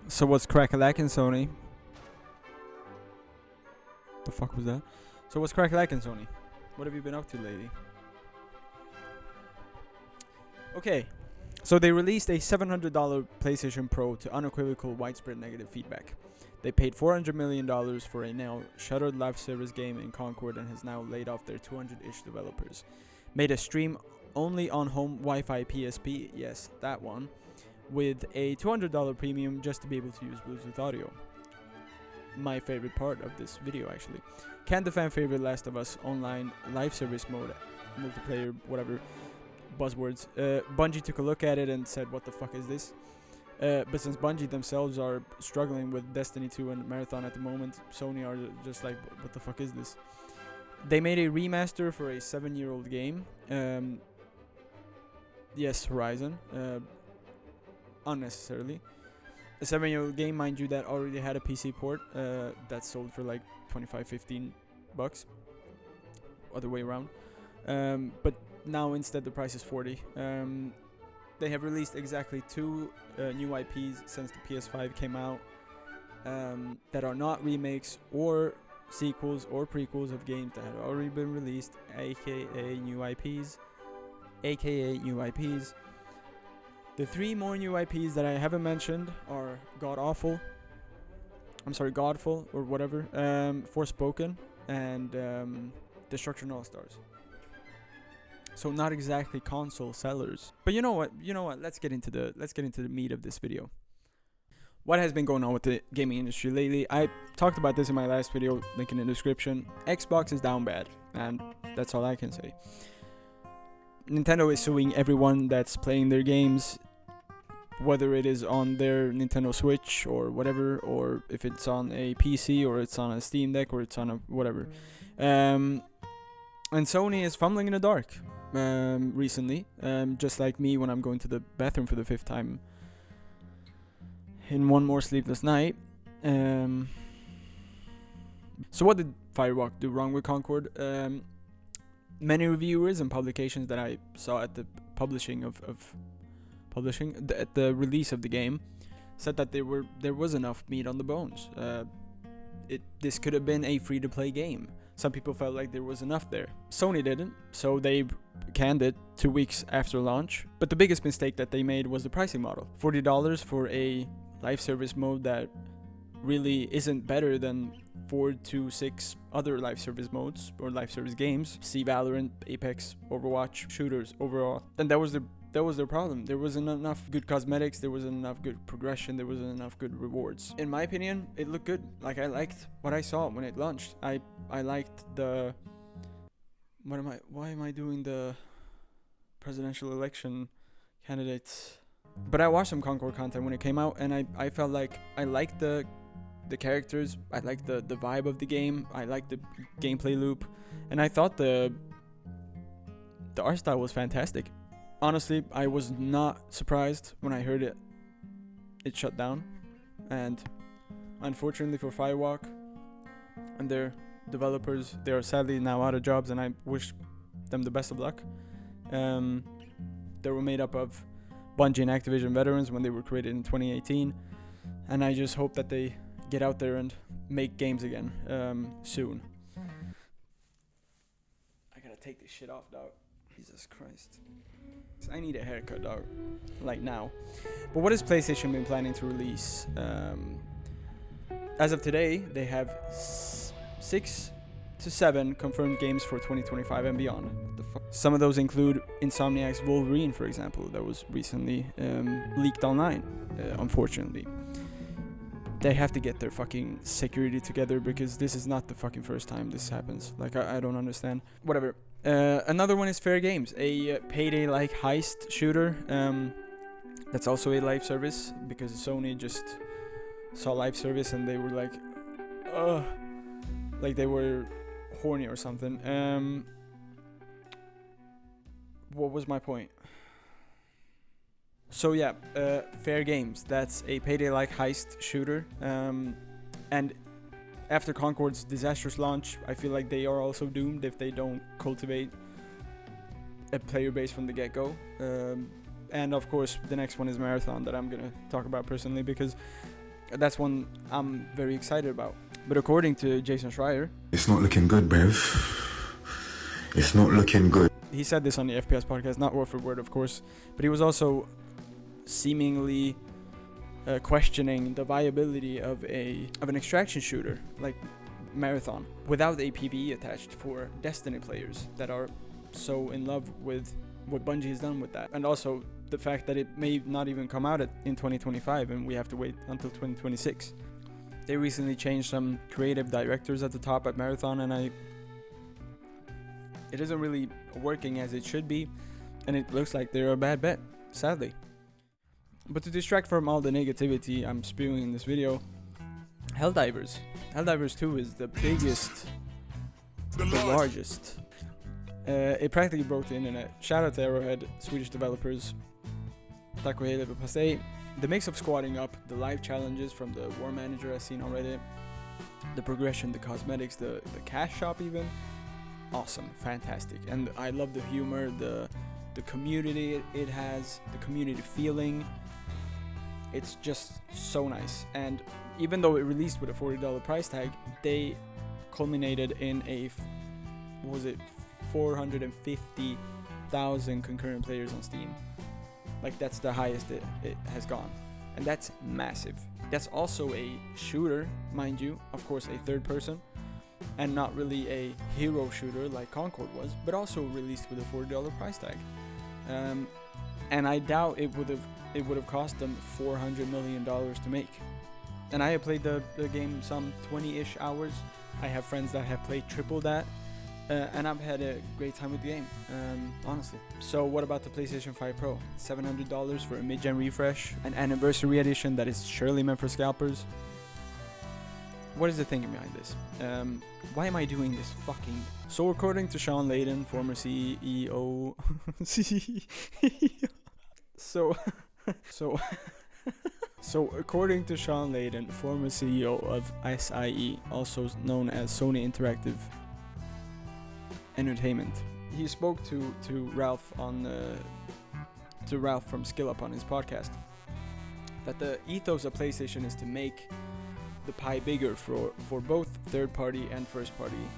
So what's crack-a-lackin', Sony? The fuck was that? So what's crack-a-lackin', Sony? What have you been up to lately? Okay, so they released a $700 PlayStation Pro to unequivocal widespread negative feedback. They paid $400 million for a now shuttered live service game in Concord and has now laid off their 200-ish developers. Made a stream only on home Wi-Fi PSP, yes, that one, with a $200 premium just to be able to use Bluetooth audio. My favorite part of this video, actually. Can the fan favorite Last of Us online live service mode, multiplayer, whatever, buzzwords. Bungie took a look at it and said, what the fuck is this? But since Bungie themselves are struggling with Destiny 2 and Marathon at the moment, Sony are just like, what the fuck is this? They made a remaster for a 7-year-old game. Yes, Horizon. Unnecessarily. A 7-year-old game, mind you, that already had a PC port that sold for like $25-15. Other way around. But now instead the price is 40. They have released exactly 2 new IPs since the PS5 came out that are not remakes or sequels or prequels of games that have already been released, aka new IPs. The 3 more new IPs that I haven't mentioned are Godful or whatever, Forspoken, and Destruction All Stars. So not exactly console sellers. But you know what? Let's get into the meat of this video. What has been going on with the gaming industry lately? I talked about this in my last video, link in the description. Xbox is down bad, and that's all I can say. Nintendo is suing everyone that's playing their games, whether it is on their Nintendo Switch or whatever, or if it's on a PC or it's on a Steam Deck or it's on a whatever. And Sony is fumbling in the dark recently, just like me when I'm going to the bathroom for the 5th time in one more sleepless night. So what did Firewalk do wrong with Concord? Many reviewers and publications that I saw at the at the release of the game said that there was enough meat on the bones. This could have been a free-to-play game. Some people felt like there was enough there. Sony didn't, so they canned it 2 weeks after launch. But the biggest mistake that they made was the pricing model. $40 for a live service mode that really isn't better than 4 to 6 other live service modes or live service games. See Valorant, Apex, Overwatch, shooters overall. And that was their problem. There wasn't enough good cosmetics, there wasn't enough good progression, there wasn't enough good rewards. In my opinion, it looked good. Like, I liked what I saw when it launched. I liked the... Why am I doing the presidential election candidates? But I watched some Concord content when it came out, and I felt like I liked the characters, I liked the vibe of the game, I liked the gameplay loop, and I thought the art style was fantastic. Honestly, I was not surprised when I heard it shut down, and unfortunately for Firewalk and their developers, they are sadly now out of jobs, and I wish them the best of luck. They were made up of Bungie and Activision veterans when they were created in 2018, and I just hope that they get out there and make games again soon. I gotta take this shit off, dog. Jesus Christ. I need a haircut, dog. Like now. But what has PlayStation been planning to release? As of today, they have 6 to 7 confirmed games for 2025 and beyond. Some of those include Insomniac's Wolverine, for example, that was recently leaked online, unfortunately. They have to get their fucking security together, because this is not the fucking first time this happens. Like, I don't understand. Whatever. Another one is Fair Games, a payday-like heist shooter. That's also a live service, because Sony just saw live service and they were like, ugh, like they were horny or something. What was my point? So yeah, Fair Games, that's a payday-like heist shooter, and after Concord's disastrous launch, I feel like they are also doomed if they don't cultivate a player base from the get-go. And of course, the next one is Marathon, that I'm gonna talk about personally, because That's one I'm very excited about. But according to Jason Schreier, it's not looking good, bruv. It's not looking good. He said this on the FPS podcast, not word for word, of course, but he was also seemingly questioning the viability of an extraction shooter like Marathon without a PvE attached for Destiny players that are so in love with what Bungie has done with that, and also the fact that it may not even come out in 2025 and we have to wait until 2026. They recently changed some creative directors at the top at Marathon, and it isn't really working as it should be, and it looks like they're a bad bet, sadly. But to distract from all the negativity I'm spewing in this video, Helldivers 2 is the biggest, the largest. It practically broke the internet. Shout out to Arrowhead, Swedish developers. Tack och hej leverpastej. The mix of squatting up, the live challenges from the War Manager I've seen on Reddit, the progression, the cosmetics, the cash shop even. Awesome, fantastic. And I love the humor, the community it has, the community feeling. It's just so nice. And even though it released with a $40 price tag, they culminated in a 450,000 concurrent players on Steam. Like, that's the highest it has gone, and that's massive. That's also a shooter, mind you, of course a third person, and not really a hero shooter like Concord was, but also released with a $40 price tag. And I doubt it would have cost them $400 million to make. And I have played the game some 20-ish hours. I have friends that have played triple that, and I've had a great time with the game, honestly. So what about the PlayStation 5 Pro? $700 for a mid-gen refresh, an anniversary edition that is surely meant for scalpers. What is the thinking behind this? Why am I doing this fucking... So according to Sean Layden, former CEO... So according to Sean Layden, former CEO of SIE, also known as Sony Interactive Entertainment, he spoke to Ralph from Skill Up on his podcast, that the ethos of PlayStation is to make the pie bigger for both third-party and first-party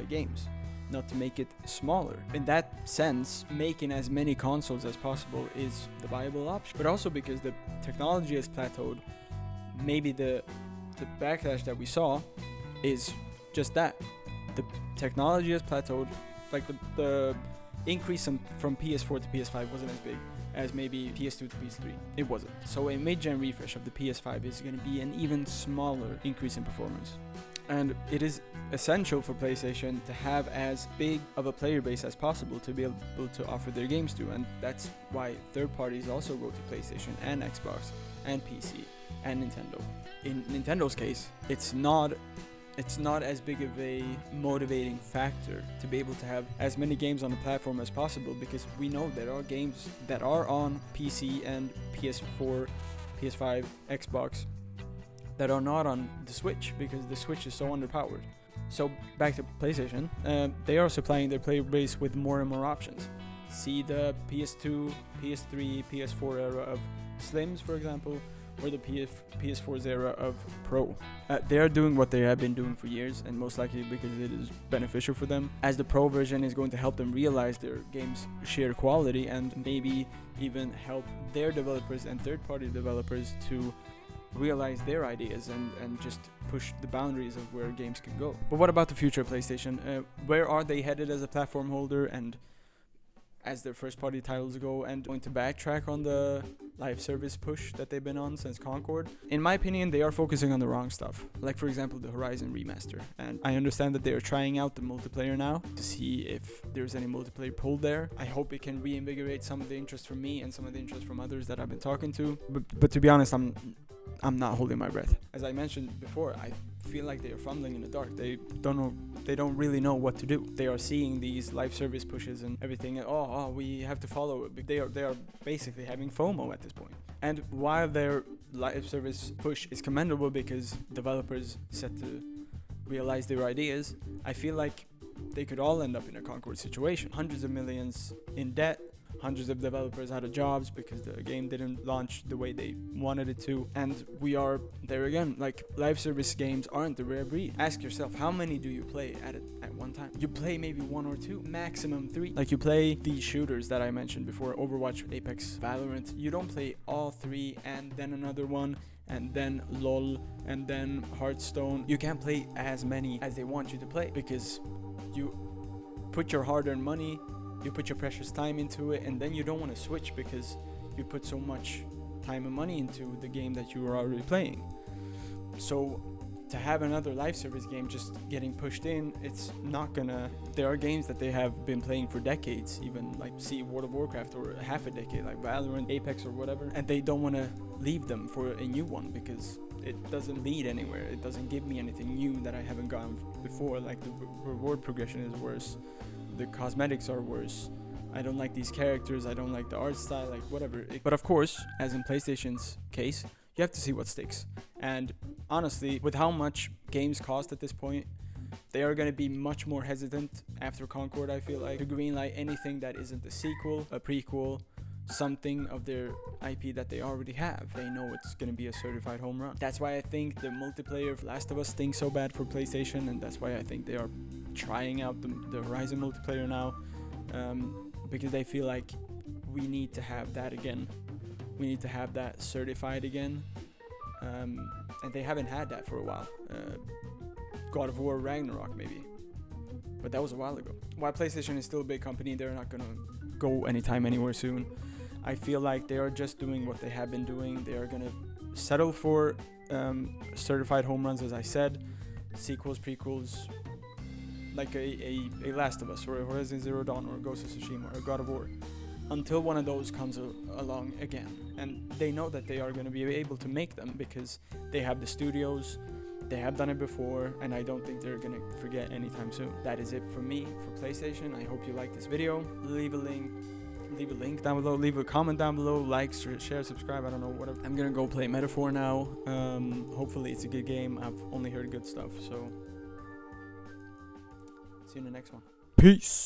games, not to make it smaller. In that sense, making as many consoles as possible is the viable option, but also because the technology has plateaued, maybe the backlash that we saw is just that. The technology has plateaued. Like the increase from PS4 to PS5 wasn't as big as maybe PS2 to PS3. It wasn't. So a mid-gen refresh of the PS5 is going to be an even smaller increase in performance. And it is essential for PlayStation to have as big of a player base as possible to be able to offer their games to, and that's why third parties also go to PlayStation and Xbox and PC and Nintendo. In Nintendo's case, it's not as big of a motivating factor to be able to have as many games on the platform as possible, because we know there are games that are on PC and PS4, PS5, Xbox that are not on the Switch because the Switch is so underpowered. So back to PlayStation, they are supplying their player base with more and more options. See the PS2, PS3, PS4 era of Slims, for example, or the PS4's era of Pro. They are doing what they have been doing for years, and most likely because it is beneficial for them, as the Pro version is going to help them realize their game's sheer quality and maybe even help their developers and third-party developers to realize their ideas and just push the boundaries of where games can go. But what about the future of PlayStation? Where are they headed as a platform holder and as their first party titles go, and going to backtrack on the live service push that they've been on since Concord? In my opinion, they are focusing on the wrong stuff, like for example the Horizon remaster. And I understand that they are trying out the multiplayer now to see if there's any multiplayer pull there. I hope it can reinvigorate some of the interest from me and some of the interest from others that I've been talking to, but to be honest, I'm not holding my breath. As I mentioned before, I feel like they are fumbling in the dark. They don't really know what to do. They are seeing these live service pushes and everything, and we have to follow it. They are basically having FOMO at this point. And while their live service push is commendable because developers set to realize their ideas, I feel like they could all end up in a Concord situation. Hundreds of millions in debt, hundreds of developers out of jobs because the game didn't launch the way they wanted it to. And we are there again. Like, live service games aren't the rare breed. Ask yourself, how many do you play at one time? You play maybe 1 or 2, maximum 3. Like, you play these shooters that I mentioned before, Overwatch, Apex, Valorant. You don't play all 3 and then another one, and then LOL, and then Hearthstone. You can't play as many as they want you to play because you put your hard-earned money, you put your precious time into it, and then you don't want to switch because you put so much time and money into the game that you were already playing. So to have another live service game just getting pushed in, it's not gonna. There are games that they have been playing for decades, even like World of Warcraft, or half a decade, like Valorant, Apex, or whatever, and they don't want to leave them for a new one because it doesn't lead anywhere. It doesn't give me anything new that I haven't gotten before. Like, the reward progression is worse, the cosmetics are worse, I don't like these characters, I don't like the art style, like whatever. But of course, as in PlayStation's case, you have to see what sticks. And honestly, with how much games cost at this point, they are going to be much more hesitant after Concord, I feel like, to greenlight anything that isn't a sequel, a prequel, something of their IP that they already have. They know it's going to be a certified home run. That's why I think the multiplayer of Last of Us stinks so bad for PlayStation, and that's why I think they are trying out the Horizon multiplayer now, because they feel like we need to have that again. We need to have that certified again, and they haven't had that for a while. God of War Ragnarok maybe, but that was a while ago. While PlayStation is still a big company, they're not gonna go anytime anywhere soon. I feel like they are just doing what they have been doing. They are gonna settle for certified home runs, as I said, sequels, prequels, like a Last of Us or a Horizon Zero Dawn or a Ghost of Tsushima or a God of War, until one of those comes along again. And they know that they are going to be able to make them because they have the studios, they have done it before, and I don't think they're going to forget anytime soon. That is it from me for PlayStation. I hope you liked this video. Leave a link down below, leave a comment down below, like, share, subscribe, I don't know, whatever. I'm going to go play Metaphor now. Hopefully it's a good game. I've only heard good stuff, so see you in the next one. Peace.